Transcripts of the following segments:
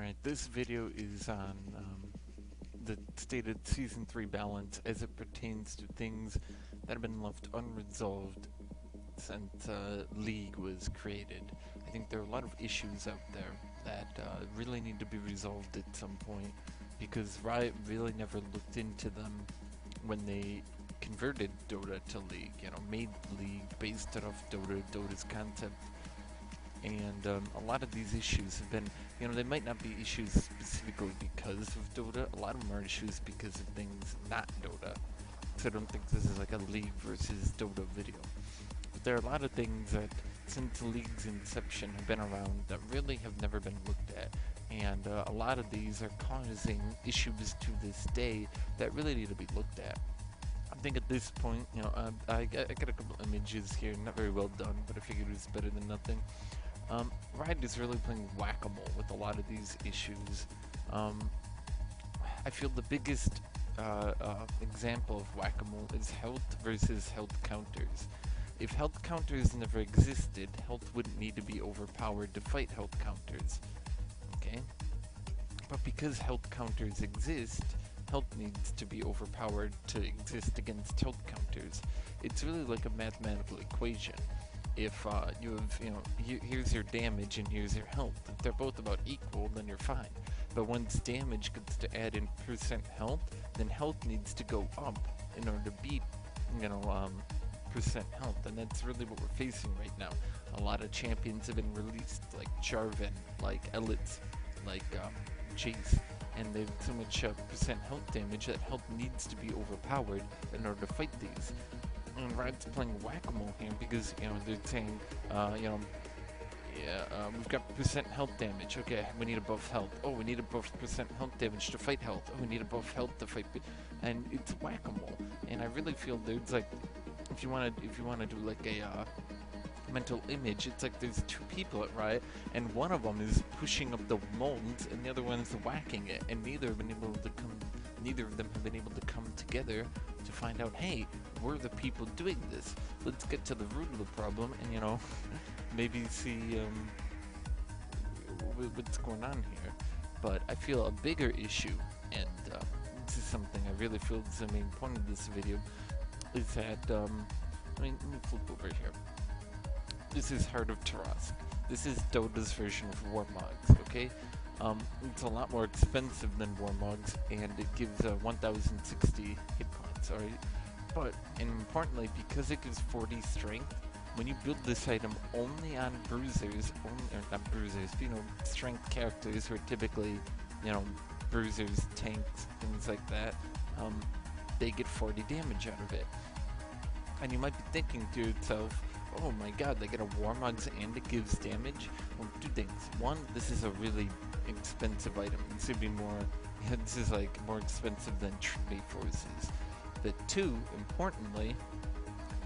Alright, this video is on the stated Season 3 balance as it pertains to things that have been left unresolved since League was created. I think there are a lot of issues out there that really need to be resolved at some point because Riot really never looked into them when they converted Dota to League, made League based off Dota's concept. And a lot of these issues have been, they might not be issues specifically because of Dota. A lot of them are issues because of things not Dota. So I don't think this is like a League versus Dota video. But there are a lot of things that, since League's inception, have been around that really have never been looked at. And a lot of these are causing issues to this day that really need to be looked at. I think at this point, I got a couple images here, not very well done, but I figured it was better than nothing. Riot is really playing whack-a-mole with a lot of these issues. I feel the biggest example of whack-a-mole is health versus health counters. If health counters never existed, health wouldn't need to be overpowered to fight health counters. Okay? But because health counters exist, health needs to be overpowered to exist against health counters. It's really like a mathematical equation. If you have, here's your damage and here's your health. If they're both about equal, then you're fine. But once damage gets to add in percent health, then health needs to go up in order to beat, percent health. And that's really what we're facing right now. A lot of champions have been released, like Jarvan, like Elitz, like Jace. And they have so much percent health damage that health needs to be overpowered in order to fight these. And Riot's playing whack-a-mole here because, they're saying, we've got percent health damage. Okay, we need a buff health. Oh, we need a buff percent health damage to fight health. Oh, we need a buff health to fight. And it's whack-a-mole. And I really feel there's like, if you wanna do like a mental image, it's like there's two people at Riot, and one of them is pushing up the molds, and the other one is whacking it, and neither of them have been able to come together to find out, hey, we're the people doing this. Let's get to the root of the problem, and maybe see what's going on here. But I feel a bigger issue, and this is something I really feel is the main point of this video, is that let me flip over here. This is Heart of Tarask. This is Dota's version of Warmogs, okay? It's a lot more expensive than Warmogs, and it gives 1060 hit points, alright? But, and importantly, because it gives 40 strength, when you build this item only on bruisers, or not bruisers, but, strength characters who are typically, bruisers, tanks, things like that, they get 40 damage out of it. And you might be thinking to yourself, oh my god, they get a Warmogs and it gives damage? Well, two things. One, this is a really expensive item. This would be more, this is like more expensive than Trinity Forces. But two, importantly,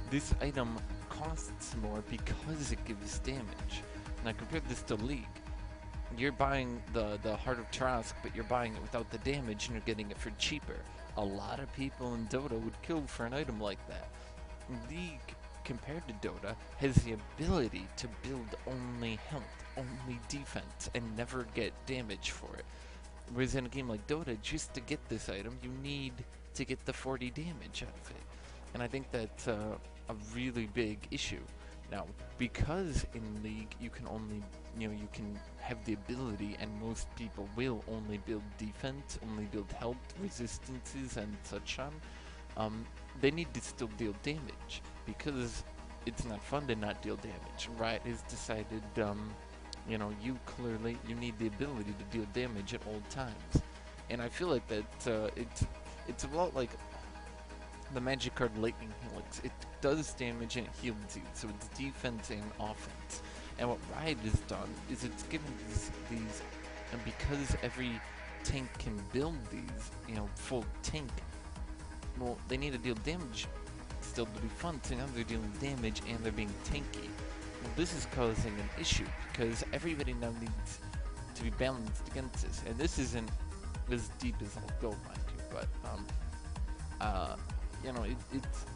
this item costs more because it gives damage. Now compare this to League. You're buying the Heart of Tarask, but you're buying it without the damage and you're getting it for cheaper. A lot of people in Dota would kill for an item like that. League, compared to Dota, has the ability to build only health, only defense, and never get damage for it. Whereas in a game like Dota, just to get this item, you need to get the 40 damage out of it. And I think that's a really big issue. Now, because in League you can only, you can have the ability, and most people will only build defense, only build health, resistances, and such on, they need to still deal damage, because it's not fun to not deal damage. Riot has decided, you need the ability to deal damage at all times. And I feel like that, it's a lot like the magic card Lightning Helix. It does damage and it heals you, so it's defense and offense. And what Riot has done is it's given these, and because every tank can build these, full tank, well, they need to deal damage still to be fun, so now they're dealing damage and they're being tanky. Well, this is causing an issue, because everybody now needs to be balanced against this, and this isn't as deep as I'll go, mind you, but,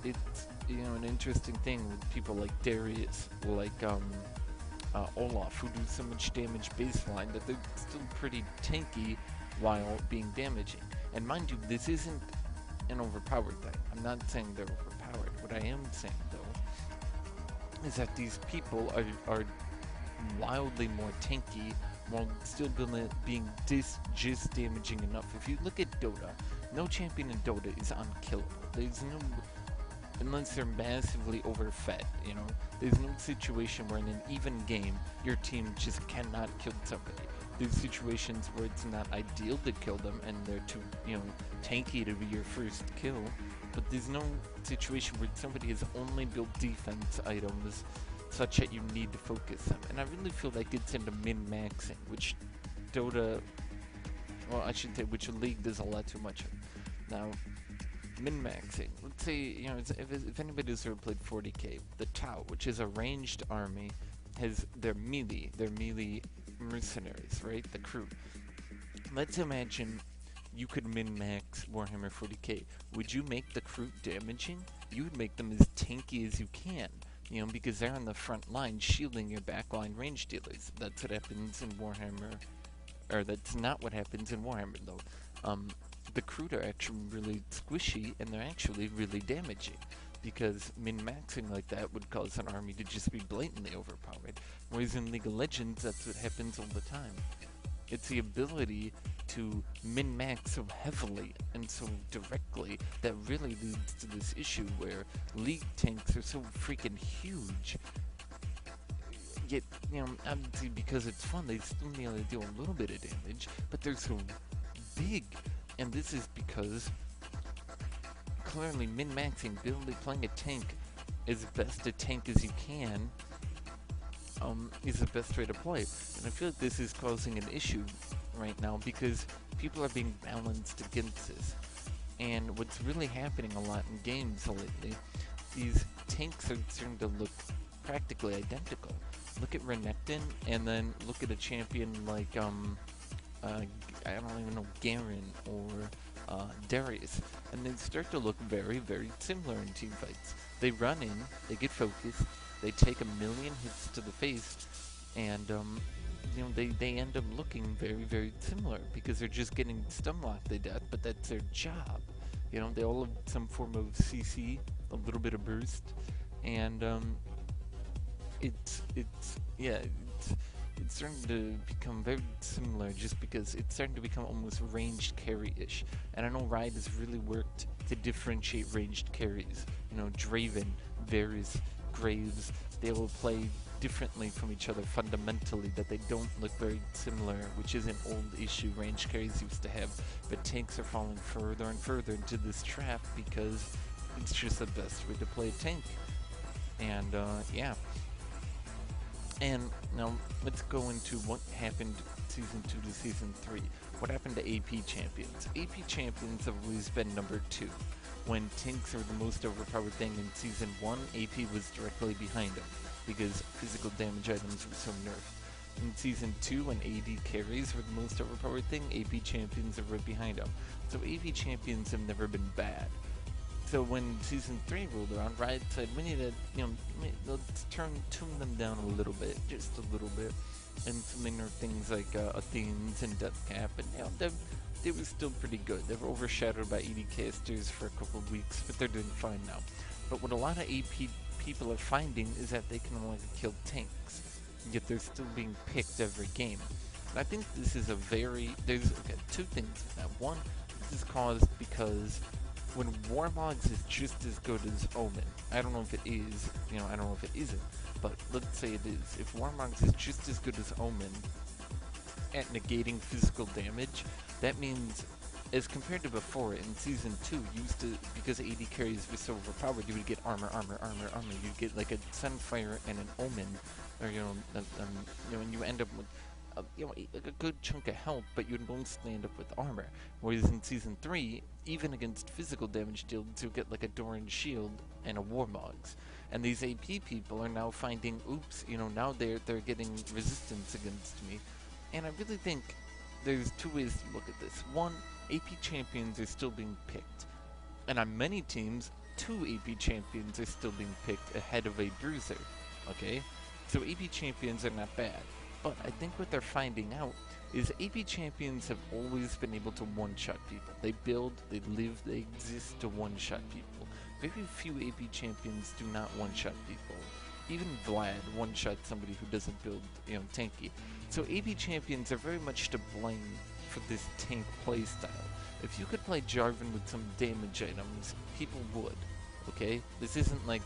it's an interesting thing with people like Darius, like, Olaf, who do so much damage baseline that they're still pretty tanky while being damaging. And mind you, this isn't an overpowered thing. I'm not saying they're overpowered. What I am saying, though, is that these people are wildly more tanky while still being just damaging enough. If you look at Dota, no champion in Dota is unkillable. There's no, unless they're massively overfed, you know. There's no situation where in an even game, your team just cannot kill somebody. There's situations where it's not ideal to kill them and they're too, tanky to be your first kill. But there's no situation where somebody has only built defense items such that you need to focus them. And I really feel that gets into min-maxing, which Dota, well, I should say, which League does a lot too much of. Now, min-maxing. Let's say, if anybody's ever played 40k, the Tau, which is a ranged army, has their melee mercenaries, right? The crew. Let's imagine you could min-max Warhammer 40k. Would you make the crew damaging? You would make them as tanky as you can, because they're on the front line shielding your backline range dealers. That's what happens in Warhammer, or that's not what happens in Warhammer, though. The crew are actually really squishy, and they're actually really damaging, because min-maxing like that would cause an army to just be blatantly overpowered, whereas in League of Legends, that's what happens all the time. It's the ability to min-max so heavily and so directly that really leads to this issue where League tanks are so freaking huge. Yet, obviously because it's fun, they still need to do a little bit of damage, but they're so big. And this is because clearly min-maxing, playing a tank as best a tank as you can, is the best way to play. And I feel like this is causing an issue right now because people are being balanced against this. And what's really happening a lot in games lately, these tanks are starting to look practically identical. Look at Renekton, and then look at a champion like, I don't even know, Garen or Darius, and they start to look very, very similar in team fights. They run in, they get focused, they take 1,000,000 hits to the face, and they end up looking very, very similar because they're just getting stun locked to death, but that's their job. They all have some form of CC, a little bit of burst, and it's starting to become very similar just because it's starting to become almost ranged carry-ish. And I know Riot has really worked to differentiate ranged carries. Draven, Varus, Graves, they will play differently from each other fundamentally, that they don't look very similar, which is an old issue ranged carries used to have. But tanks are falling further and further into this trap because it's just the best way to play a tank. And yeah. And now let's go into what happened Season 2 to Season 3. What happened to AP Champions? AP Champions have always been number 2. When tanks are the most overpowered thing in Season 1, AP was directly behind them because physical damage items were so nerfed. In Season 2, when AD carries were the most overpowered thing, AP Champions are right behind them. So AP Champions have never been bad. So when Season 3 rolled around, Riot said, we need to, let's tune them down a little bit, just a little bit, and something nerf things like Athenes and Deathcap, and they were still pretty good. They were overshadowed by AD casters for a couple of weeks, but they're doing fine now. But what a lot of AP people are finding is that they can only kill tanks, yet they're still being picked every game. And I think this is there's two things with that. One, this is caused because when Warmogs is just as good as Omen, I don't know if it is, I don't know if it isn't, but let's say it is. If Warmogs is just as good as Omen at negating physical damage, that means, as compared to before, in Season 2, because AD carries were so overpowered, you would get armor. You'd get like a Sunfire and an Omen, or, and you end up with a good chunk of health, but you'd mostly end up with armor. Whereas in Season 3, even against physical damage dealers, you'll get like a Doran Shield and a Warmogs. And these AP people are now finding, oops, now they're getting resistance against me. And I really think there's two ways to look at this. One, AP champions are still being picked. And on many teams, 2 AP champions are still being picked ahead of a bruiser. Okay? So AP champions are not bad. But I think what they're finding out is AP champions have always been able to one-shot people. They build, they live, they exist to one-shot people. Very few AP champions do not one-shot people. Even Vlad one-shot somebody who doesn't build, tanky. So AP champions are very much to blame for this tank playstyle. If you could play Jarvan with some damage items, people would. Okay? This isn't like,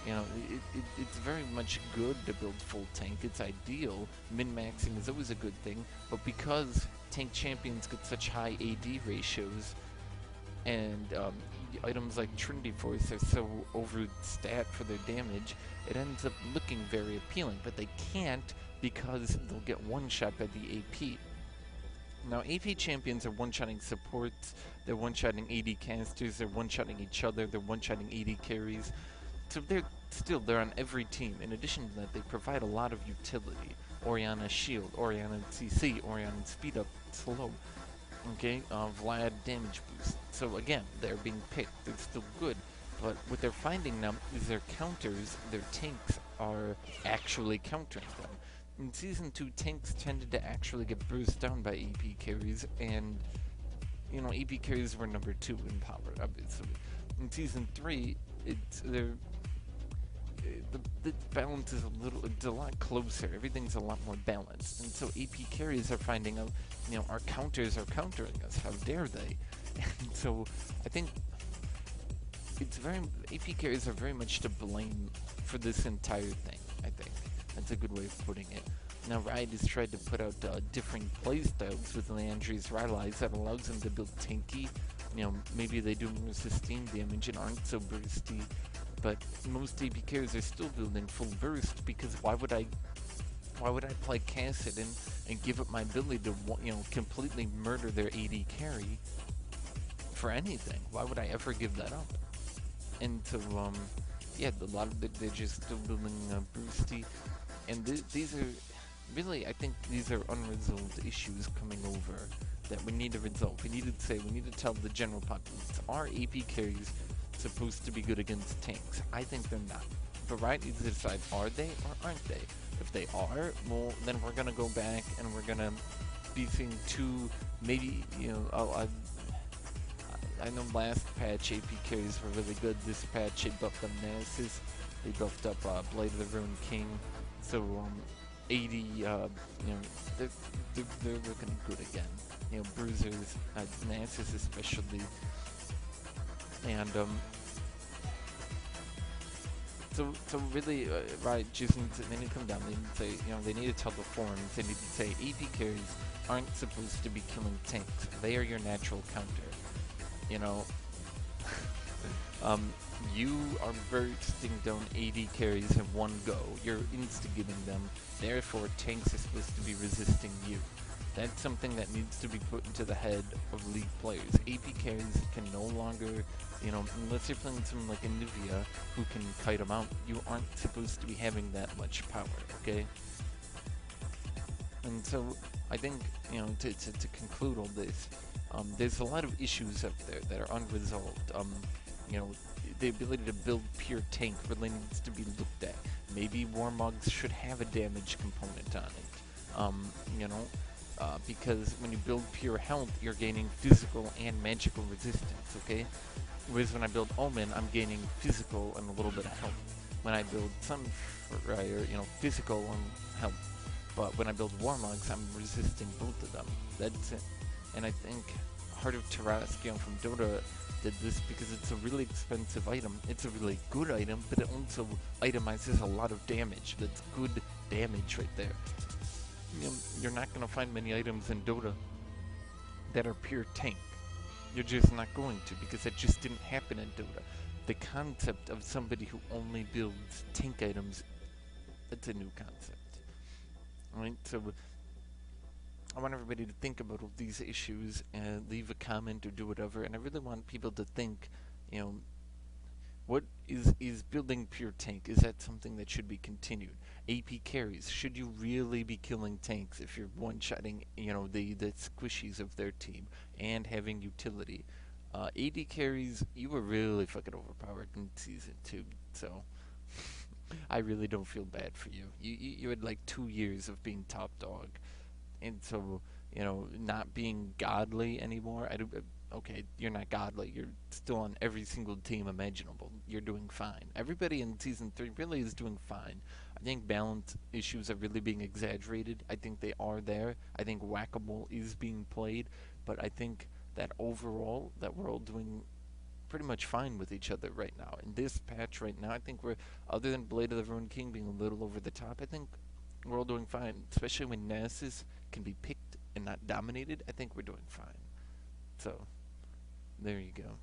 it's very much good to build full tank. It's ideal. Min-maxing is always a good thing, but because tank champions get such high AD ratios, and items like Trinity Force are so overstat for their damage, it ends up looking very appealing, but they can't because they'll get one-shot by the AP. Now, AP champions are one-shotting supports, they're one-shotting AD casters, they're one-shotting each other, they're one-shotting AD carries. So they're on every team. In addition to that, they provide a lot of utility. Orianna shield, Orianna CC, Orianna speed up, slow. Okay, Vlad damage boost. So again, they're being picked. They're still good, but what they're finding now is their counters, their tanks are actually countering them. In Season 2, tanks tended to actually get burst down by AP carries, and AP carries were number 2 in power, obviously. In Season 3, the balance is it's a lot closer. Everything's a lot more balanced, and so AP carries are finding out, our counters are countering us. How dare they? And so I think AP carries are very much to blame for this entire thing. I think that's a good way of putting it. Now Riot has tried to put out different playstyles with Landry's Rylai's that allows them to build tanky. Maybe they do more sustain damage and aren't so bursty. But most AP carries are still building full burst, because why would I play Cassidy and give up my ability to completely murder their AD carry for anything? Why would I ever give that up? And so yeah, a lot of they're just still building bursty, and these are really, I think these are unresolved issues coming over that we need to resolve. We need to tell the general populace, are AP carries supposed to be good against tanks? I think they're not. But Riot needs to decide, are they or aren't they? If they are, well, then we're gonna go back and we're gonna be seeing two, maybe, I know last patch AP carries were really good. This patch they buffed them Nasus, they buffed up Blade of the Ruined King. So 80, they're looking good again. Bruisers, Nasus especially. And so really, Riot just they need to come down. They need to say, they need to tell the forums. They need to say AP carries aren't supposed to be killing tanks. They are your natural counter. You are bursting down AD carries in one go. You're instigating them. Therefore, tanks are supposed to be resisting you. That's something that needs to be put into the head of League players. AP carries can no longer, unless you're playing someone like Anivia who can kite them out, you aren't supposed to be having that much power, okay? And so, I think, to conclude all this, there's a lot of issues out there that are unresolved. The ability to build pure tank really needs to be looked at. Maybe Warmogs should have a damage component on it. Because when you build pure health, you're gaining physical and magical resistance, okay? Whereas when I build Omen, I'm gaining physical and a little bit of health. When I build Sunfire, physical and health. But when I build Warmogs, I'm resisting both of them. That's it. And I think Heart of Tarrasque from Dota did this because it's a really expensive item. It's a really good item, but it also itemizes a lot of damage. That's good damage right there. You're not going to find many items in Dota that are pure tank. You're just not going to, because that just didn't happen in Dota. The concept of somebody who only builds tank items, that's a new concept. Alright, so I want everybody to think about all these issues and leave a comment or do whatever, and I really want people to think, what is building pure tank? Is that something that should be continued? AP carries, should you really be killing tanks if you're one-shotting, the squishies of their team and having utility? AD carries, you were really fucking overpowered in Season 2, so I really don't feel bad for you. You had like 2 years of being top dog, and so not being godly anymore. Okay, you're not godly. You're still on every single team imaginable. You're doing fine. Everybody in season 3 really is doing fine. I think balance issues are really being exaggerated. I think they are there. I think whack-a-mole is being played, but I think that overall that we're all doing pretty much fine with each other right now. In this patch right now, I think we're, other than Blade of the Ruined King being a little over the top, I think we're all doing fine. Especially when Nasus can be picked and not dominated, I think we're doing fine. So, there you go.